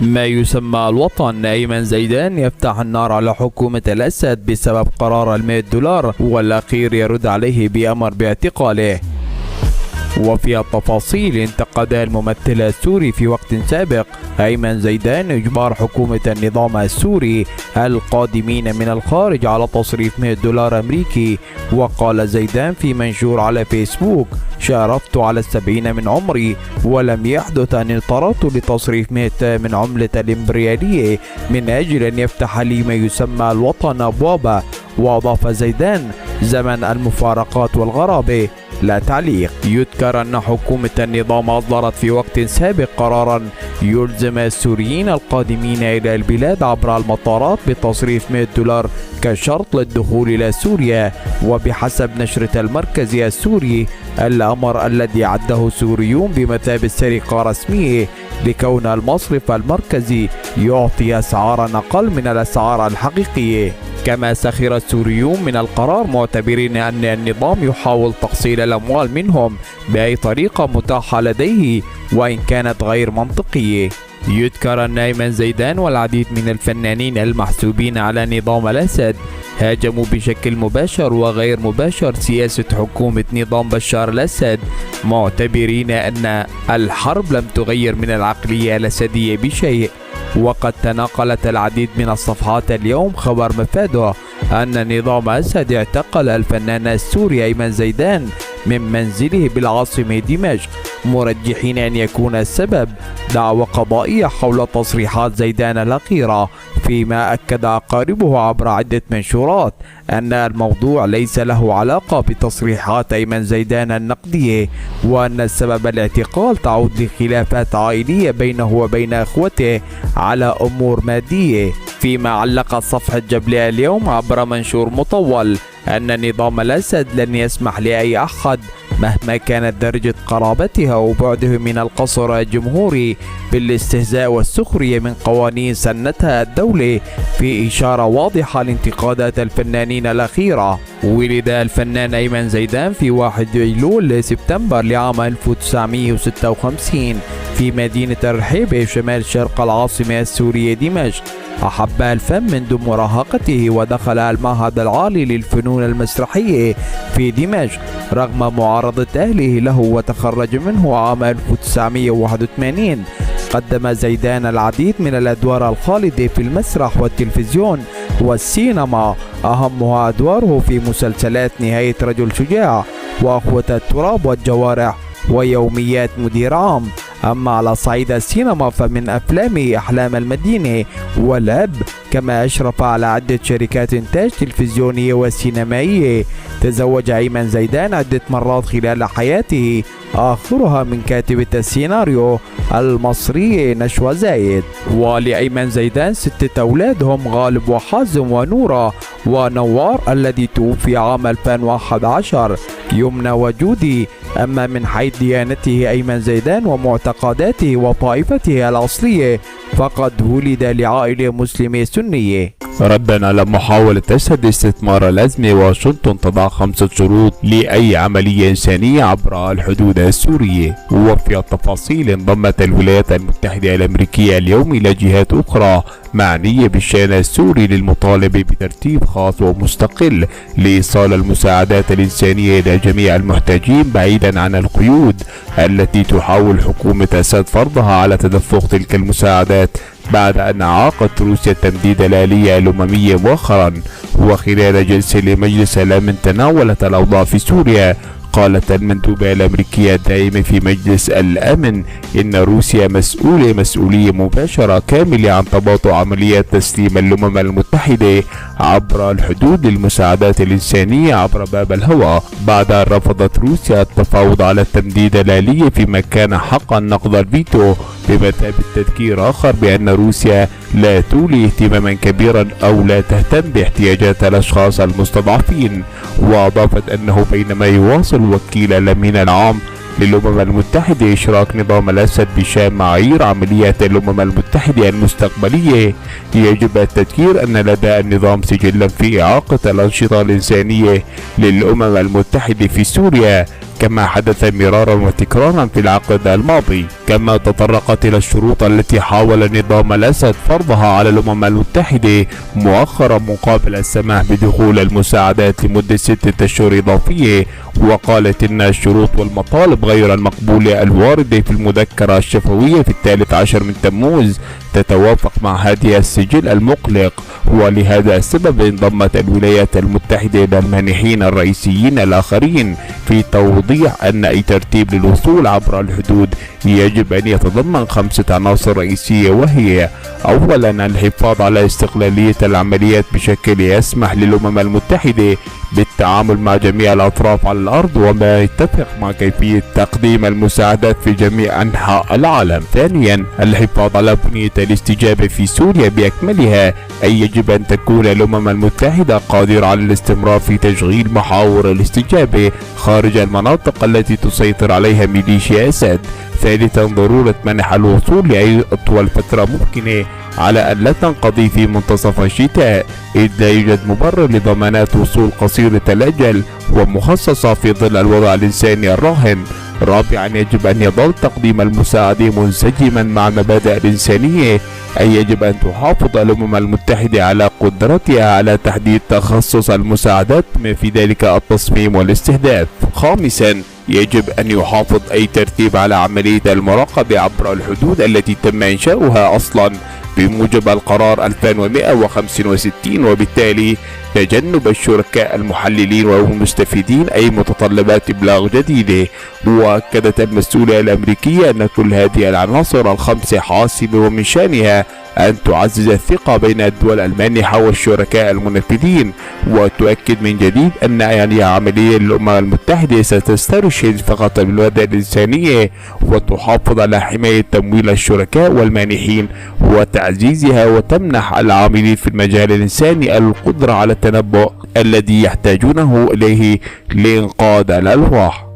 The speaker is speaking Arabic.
ما يسمى الوطن. أيمن زيدان يفتح النار على حكومة الأسد بسبب قرار $100، والأخير يرد عليه بأمر باعتقاله. وفي التفاصيل، انتقد الممثل السوري في وقت سابق أيمن زيدان إجبار حكومة النظام السوري القادمين من الخارج على تصريف $100 أمريكي. وقال زيدان في منشور على فيسبوك: شارفت على 70 من عمري ولم يحدث أن اضطررت لتصريف 100 من عملة الإمبريالية من أجل أن يفتح لي ما يسمى الوطن أبوابه. وأضاف زيدان: زمن المفارقات والغرابة. لا تعليق. يذكر أن حكومة النظام أصدرت في وقت سابق قرارا يلزم السوريين القادمين إلى البلاد عبر المطارات بتصريف $100 كشرط للدخول إلى سوريا. وبحسب نشرة المركز السوري، الأمر الذي عده سوريون بمثابة سرقة رسمية لكون المصرف المركزي يعطي أسعارا أقل من الأسعار الحقيقية. كما سخر السوريون من القرار، معتبرين أن النظام يحاول تحصيل الأموال منهم بأي طريقة متاحة لديه وإن كانت غير منطقية. يذكر أن أيمن زيدان والعديد من الفنانين المحسوبين على نظام الأسد هاجموا بشكل مباشر وغير مباشر سياسة حكومة نظام بشار الأسد، معتبرين أن الحرب لم تغير من العقلية الأسدية بشيء. وقد تناقلت العديد من الصفحات اليوم خبر مفاده أن نظام أسد اعتقل الفنان السوري أيمن زيدان من منزله بالعاصمة دمشق، مرجحين أن يكون السبب دعوى قضائية حول تصريحات زيدان الأخيرة. فيما أكد أقاربه عبر عدة منشورات أن الموضوع ليس له علاقة بتصريحات أيمن زيدان النقدية، وأن السبب الاعتقال تعود لخلافات عائلية بينه وبين أخوته على أمور مادية. فيما علقت صفحة جبلية اليوم عبر منشور مطول أن نظام الأسد لن يسمح لأي أحد مهما كانت درجة قرابته أو بعده من القصر الجمهوري بالاستهزاء والسخرية من قوانين سنتها الدولة، في إشارة واضحة لانتقادات الفنانين الأخيرة. ولد الفنان أيمن زيدان في 1 أيلول سبتمبر لعام 1956 في مدينة الرحيبة شمال شرق العاصمة السورية دمشق. أحب الفن منذ مراهقته ودخل المعهد العالي للفنون المسرحية في دمشق رغم معارضة أهله له، وتخرج منه عام 1981. قدم زيدان العديد من الأدوار الخالدة في المسرح والتلفزيون والسينما، أهمها أدواره في مسلسلات نهاية رجل شجاع وأخوة التراب والجوارح ويوميات مدير عام. أما على صعيد السينما فمن أفلامه أحلام المدينة والأب، كما أشرف على عدة شركات إنتاج تلفزيونية وسينمائية. تزوج أيمن زيدان عدة مرات خلال حياته، آخرها من كاتبة السيناريو المصرية نشوى زايد. ولأيمن زيدان 6 أولاد هم غالب وحازم ونورة ونوار الذي توفي عام 2011، يمنى وجودي. أما من حيث ديانته أيمن زيدان ومعتقداته وطائفته الأصلية فقد ولد لعائلة مسلمة سنية. ردا على محاولة أسد استثمار الأزمة، واشنطن تضع 5 شروط لأي عملية إنسانية عبر الحدود السورية. وفي التفاصيل، انضمت الولايات المتحدة الأمريكية اليوم إلى جهات أخرى معنية بالشأن السوري للمطالبة بترتيب خاص ومستقل لإيصال المساعدات الإنسانية إلى جميع المحتاجين بعيدا عن القيود التي تحاول حكومة أسد فرضها على تدفق تلك المساعدات بعد أن أعاقت روسيا تمديد الآلية الأممية مؤخرا. وخلال جلسة لمجلس الأمن تناولت الأوضاع في سوريا، قالت المندوبة الأمريكية الدائمة في مجلس الأمن إن روسيا مسؤولية مباشرة كاملة عن تباطؤ عمليات تسليم الأمم المتحدة عبر الحدود للمساعدات الإنسانية عبر باب الهواء، بعد أن رفضت روسيا التفاوض على التمديد الآلية فيما كان حقا نقض الفيتو، بمثابة تذكير آخر بأن روسيا لا تولي اهتماما كبيرا أو لا تهتم باحتياجات الأشخاص المستضعفين. وأضافت أنه بينما يواصل وكيل الأمين العام للأمم المتحدة إشراك نظام الأسد بشأن معايير عمليات الأمم المتحدة المستقبلية، يجب التذكير أن لدى النظام سجلا في إعاقة الأنشطة الإنسانية للأمم المتحدة في سوريا، كما حدث مرارا وتكرارا في العقد الماضي. كما تطرقت إلى الشروط التي حاول نظام الأسد فرضها على الأمم المتحدة مؤخرا مقابل السماح بدخول المساعدات لمدة 6 أشهر إضافية، وقالت إن الشروط والمطالب غير المقبولة الواردة في المذكرة الشفوية في 13 من تموز تتوافق مع هذه السجل المقلق. ولهذا السبب انضمت الولايات المتحدة إلى المانحين الرئيسيين الآخرين في توضيح أن أي ترتيب للوصول عبر الحدود يجب أن يتضمن 5 عناصر رئيسية، وهي: أولا الحفاظ على استقلالية العمليات بشكل يسمح للأمم المتحدة بالتعامل مع جميع الأطراف على الأرض وما يتفق مع كيفية تقديم المساعدات في جميع أنحاء العالم. ثانيا الحفاظ على بنية الاستجابة في سوريا بأكملها، أي يجب أن تكون الأمم المتحدة قادرة على الاستمرار في تشغيل محاور الاستجابة خارج المناطق التي تسيطر عليها ميليشيا أسد. ثالثا ضرورة منح الوصول لأي أطول فترة ممكنة على أن لا تنقضي في منتصف الشتاء، إذ لا يوجد مبرر لضمانات وصول قصيرة الأجل ومخصصة في ظل الوضع الإنساني الراهن. رابعا يجب أن يظل تقديم المساعدة منسجما مع المبادئ الإنسانية، أي يجب أن تحافظ الأمم المتحدة على قدرتها على تحديد تخصص المساعدات بما في ذلك التصميم والاستهداف. خامسا يجب أن يحافظ أي ترتيب على عملية المراقبة عبر الحدود التي تم إنشاؤها أصلا بموجب القرار 2165، وبالتالي تجنب الشركاء المحللين والمستفيدين أي متطلبات إبلاغ جديدة. وأكدت المسؤولة الأمريكية أن كل هذه العناصر الخمسة حاسمة ومن شأنها أن تعزز الثقة بين الدول المانحة والشركاء المنفذين، وتؤكد من جديد أن أي عملية للأمم المتحدة ستسترشد فقط المبادئ الإنسانية وتحافظ على حماية تمويل الشركاء والمانحين وتعزيزها، وتمنح العاملين في المجال الإنساني القدرة على التنبؤ الذي يحتاجونه إليه لإنقاذ الأرواح.